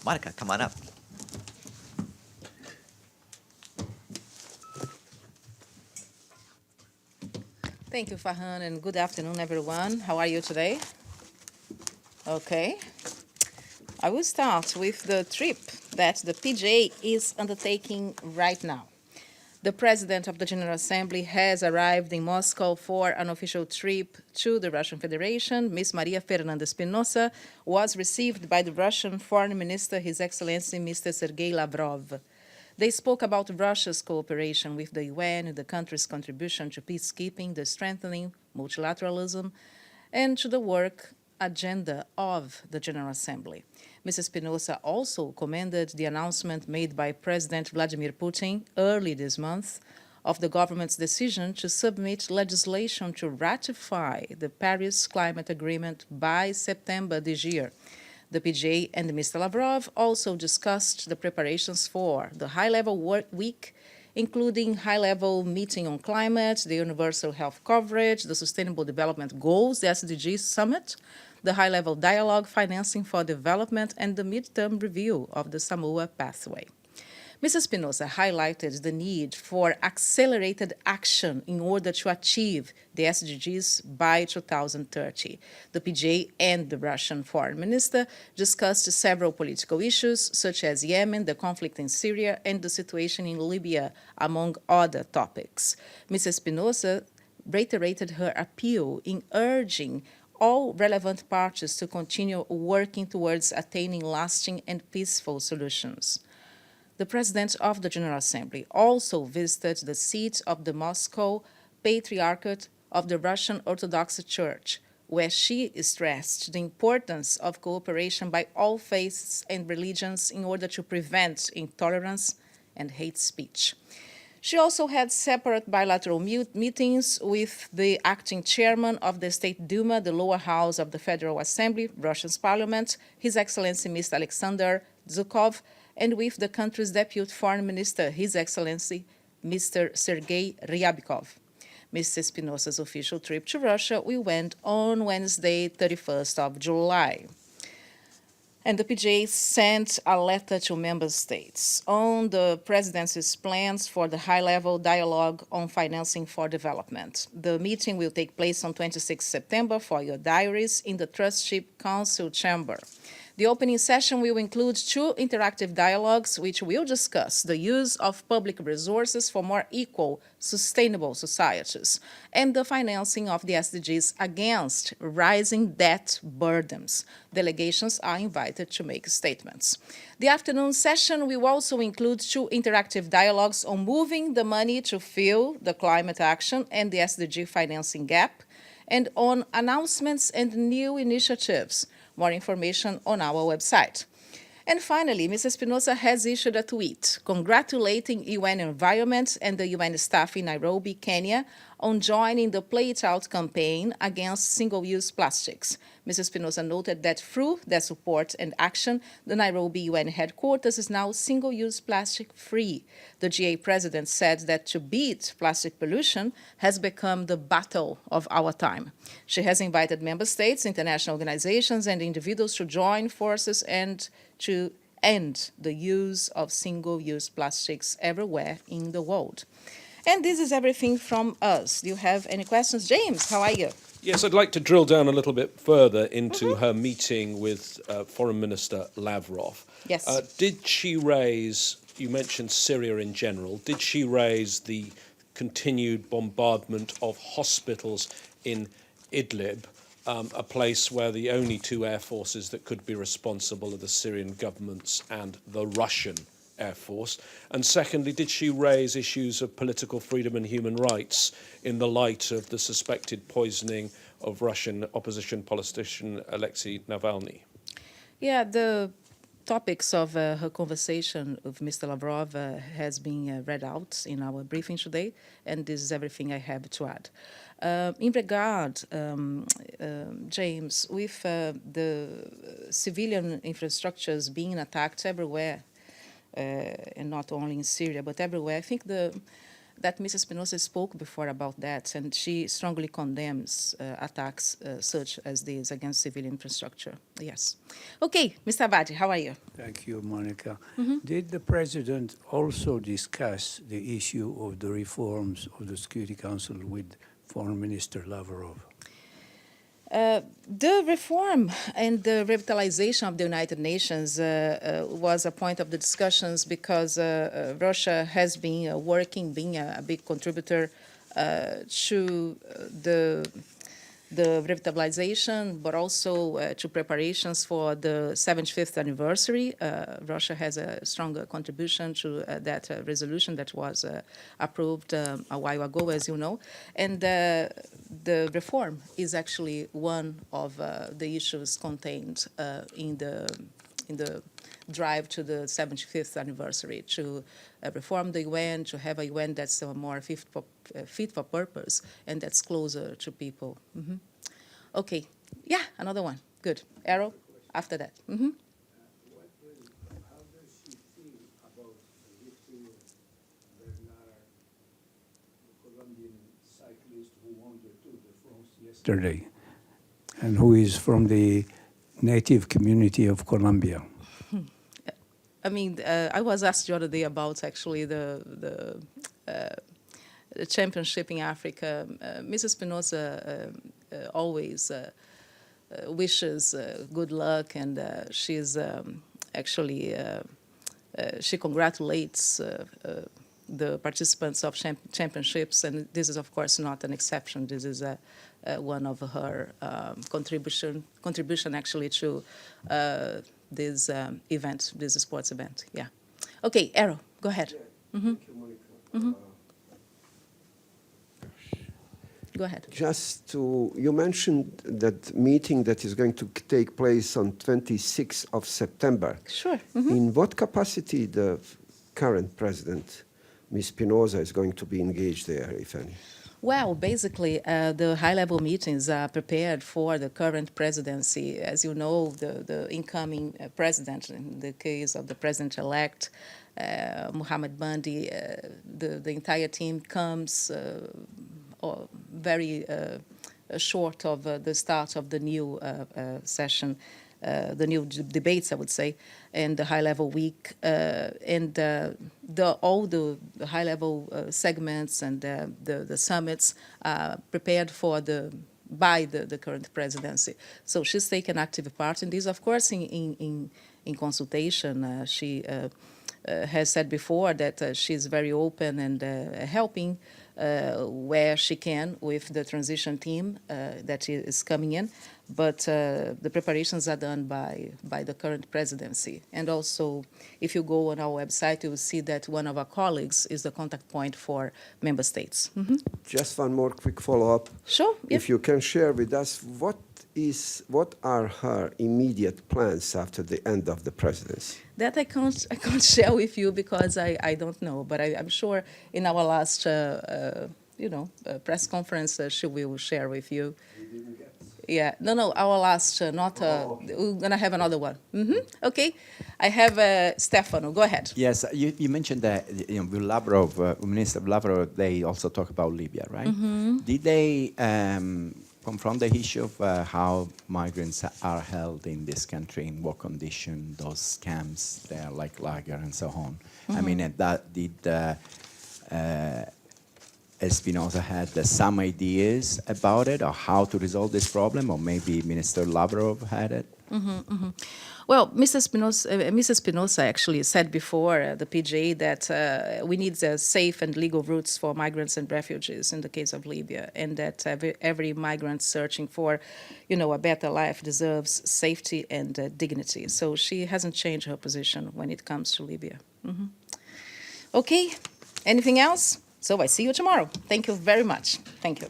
Monica, come on up. Thank you, Farhan, and good afternoon, everyone. How are you today? Okay. I will start with the trip that the PJ is undertaking right now. The President of the General Assembly has arrived in Moscow for an official trip to the Russian Federation. Ms. María Fernanda Espinosa was received by the Russian Foreign Minister, His Excellency Mr. Sergey Lavrov. They spoke about Russia's cooperation with the UN, the country's contribution to peacekeeping, the strengthening multilateralism, and to the work agenda of the General Assembly. Mrs. Espinosa also commended the announcement made by President Vladimir Putin early this month of the government's decision to submit legislation to ratify the Paris Climate Agreement by September this year. The PJ and Mr. Lavrov also discussed the preparations for the high-level work week, including high-level meeting on climate, the universal health coverage, the Sustainable Development Goals, the SDGs summit, the high-level dialogue financing for development, and the midterm review of the SAMOA pathway. Mrs. Espinosa highlighted the need for accelerated action in order to achieve the SDGs by 2030. The PJ and the Russian Foreign Minister discussed several political issues, such as Yemen, the conflict in Syria, and the situation in Libya, among other topics. Mrs. Espinosa reiterated her appeal in urging all relevant parties to continue working towards attaining lasting and peaceful solutions. The President of the General Assembly also visited the seat of the Moscow Patriarchate of the Russian Orthodox Church, where she stressed the importance of cooperation by all faiths and religions in order to prevent intolerance and hate speech. She also had separate bilateral meetings with the acting chairman of the State Duma, the lower house of the Federal Assembly, Russia's parliament, His Excellency Mr. Alexander Zhukov, and with the country's Deputy Foreign Minister, His Excellency Mr. Sergey Ryabkov. Mrs. Espinosa's official trip to Russia will end on Wednesday, 31st of July. And the PJ sent a letter to member states on the presidency's plans for the high-level dialogue on financing for development. The meeting will take place on 26 September for your diaries in the Trustship Council chamber. The opening session will include 2 interactive dialogues which will discuss the use of public resources for more equal, sustainable societies and the financing of the SDGs against rising debt burdens. Delegations are invited to make statements. The afternoon session will also include 2 interactive dialogues on moving the money to fill the climate action and the SDG financing gap, and on announcements and new initiatives. More information on our website. And finally, Ms. Espinosa has issued a tweet congratulating UN Environment and the UN staff in Nairobi, Kenya, on joining the Play It Out campaign against single-use plastics. Ms. Espinosa noted that through their support and action, the Nairobi UN headquarters is now single-use plastic-free. The GA president said that to beat plastic pollution has become the battle of our time. She has invited member states, international organizations, and individuals to join forces and to end the use of single-use plastics everywhere in the world. And this is everything from us. Do you have any questions? James, how are you? Yes, I'd like to drill down a little bit further into her meeting with Foreign Minister Lavrov. Yes. Did she raise, you mentioned Syria in general, did she raise the continued bombardment of hospitals in Idlib, a place where the only 2 air forces that could be responsible are the Syrian governments and the Russian Air Force? And secondly, did she raise issues of political freedom and human rights in the light of the suspected poisoning of Russian opposition politician Alexei Navalny? Yeah, the topics of her conversation with Mr. Lavrov has been read out in our briefing today, and this is everything I have to add. In regard, James, with the civilian infrastructures being attacked everywhere, and not only in Syria, but everywhere, I think that Mrs. Espinosa spoke before about that, and she strongly condemns attacks such as these against civilian infrastructure. Yes. Okay, Mr. Abadi, how are you? Thank you, Monica. Did the President also discuss the issue of the reforms of the Security Council with Foreign Minister Lavrov? The reform and the revitalization of the United Nations was a point of the discussions because Russia has been working, being a big contributor to the revitalization, but also to preparations for the 75th anniversary. Russia has a stronger contribution to that resolution that was approved a while ago, as you know. And the reform is actually one of the issues contained in the drive to the 75th anniversary, to reform the UN, to have a UN that's more fit for purpose and that's closer to people. Okay, yeah, another one. Good. Arrow, after that. How does she feel about the lifting of Bernard, the Colombian cyclist who won the Tour de France yesterday, and who is from the native community of Colombia? I mean, I was asked the other day about actually the championship in Africa. Mrs. Espinosa always wishes good luck, and she's actually, she congratulates the participants of championships, and this is, of course, not an exception. This is one of her contribution actually to this event, this sports event. Yeah. Okay, Arrow, go ahead. Thank you, Monica. Go ahead. You mentioned that meeting that is going to take place on 26th of September. Sure. In what capacity the current president, Ms. Espinosa, is going to be engaged there, if any? Well, basically, the high-level meetings are prepared for the current presidency. As you know, the incoming president, in the case of the president-elect, Mohamed Bandi, the entire team comes very short of the start of the new session, the new debates, I would say, and the high-level week, and all the high-level segments and the summits are prepared by the current presidency. So she's taken active part in this, of course, in consultation. She has said before that she's very open and helping where she can with the transition team that is coming in, but the preparations are done by the current presidency. And also, if you go on our website, you will see that one of our colleagues is the contact point for member states. Just one more quick follow-up. Sure. If you can share with us, what are her immediate plans after the end of the presidency? That I can't share with you because I don't know, but I'm sure in our last press conference she will share with you. Yeah, no, our last, not, we're going to have another one. Okay, I have Stefano, go ahead. Yes, you mentioned that, with Lavrov, Minister Lavrov, they also talk about Libya, right? Did they confront the issue of how migrants are held in this country, in what condition, those camps, they're like lager and so on? I mean, did Espinosa had some ideas about it or how to resolve this problem, or maybe Minister Lavrov had it? Well, Mrs. Espinosa actually said before the PJ that we need safe and legal routes for migrants and refugees in the case of Libya, and that every migrant searching for, a better life deserves safety and dignity. So she hasn't changed her position when it comes to Libya. Okay, anything else? So I see you tomorrow. Thank you very much. Thank you.